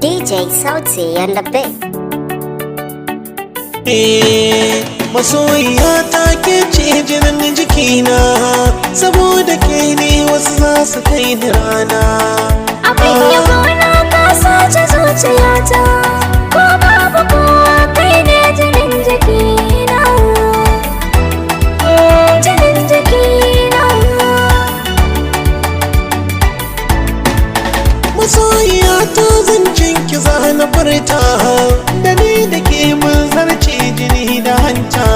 DJ Sauti and the Big. Masoya ta ke ce jinin jikina, saboda ke ne wasu za su kai ni rana. Abin yabo na ka sace zuciyata, ko babu kowa kai ne jinin jikina, jinin jikina. Masoya ta zancen ki zana furta, da ni da ke mun zarce jini da hanta.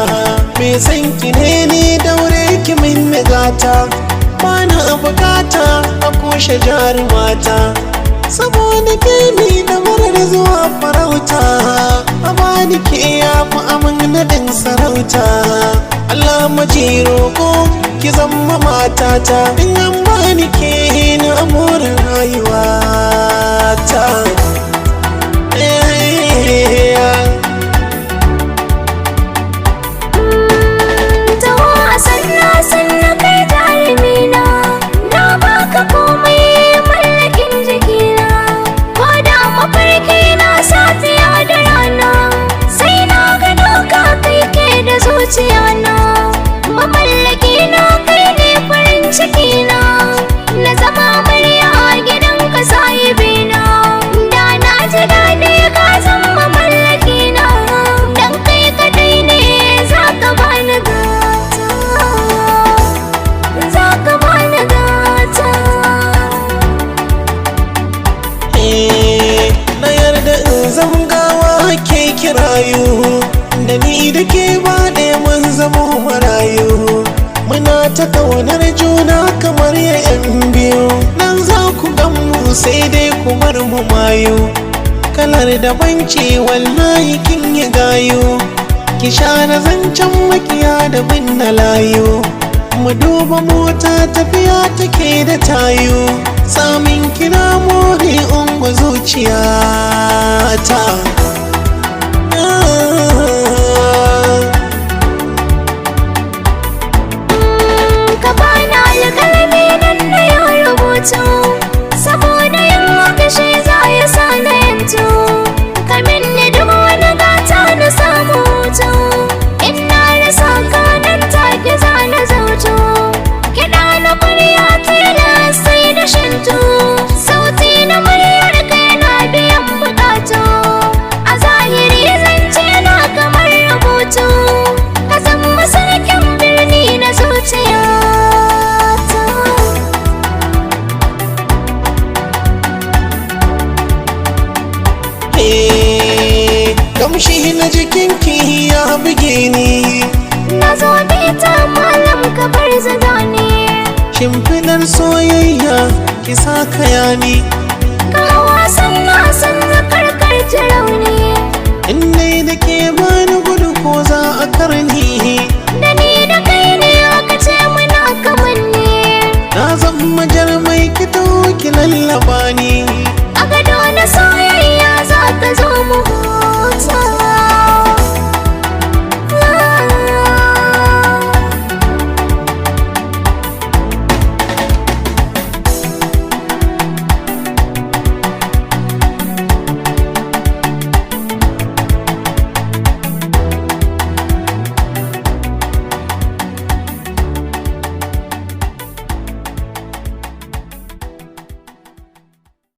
Me san ki ne daure ki min gata, bana bukata a kushe jarumata, saboda ke ni da murar zuwa farauta. A bani ke yafi amin nadin sarauta, Allah maji roƙo ki zama matata, in an bani ke na amurin rayuwata. Sanna kai jarumina, na baka komai mallakin jikina, ko da mafarki na safiya da rana, sai na gano ka kai ke da zuciyana. Mamallaki na kai ne farin cikina, na zama murya a gidanka sahibina, da na ji daɗi ka zama mamallakina, dan kai kadai ne za ka bani gata. Na yarda in zangawa ke kirayu, da ni da ke ba ɗaya mun zama marayu. Muna ta ƙaunar juna kamar yayan biyu, nan za ku mu sai dai ku bar mu mayu. Kalar da banci wallahi kin yi gayu, ki share zancen makiya da bin na layu. Mu duba mota tafiya take da tayu, samin kina more ungo zuciyata. Ka bani alƙalami don na yi rubutu, saboda yin haka shi za ya sa na yanzu. Ka minni duk wani gata na samu hutu, in na rasa ka nan take za na zautu. Kiɗa na murya tela sai da shintu, sauti na muryar ka yana biyan buƙatu. A zahiri zance na kamar rubutu, ka zama sarkin birni na zuciyata. Kamshi na jikinki ya buge ni, na zo bita malam ka bar zagani. shimfidar soyayya ki sa kaya ni, Ka wasan nasan na karkar rauni, in dai da ke bani gudu ko za a karni. da ni da kai ne aka ce muna kamanni. Na zama jarmai ki taho ki lallaba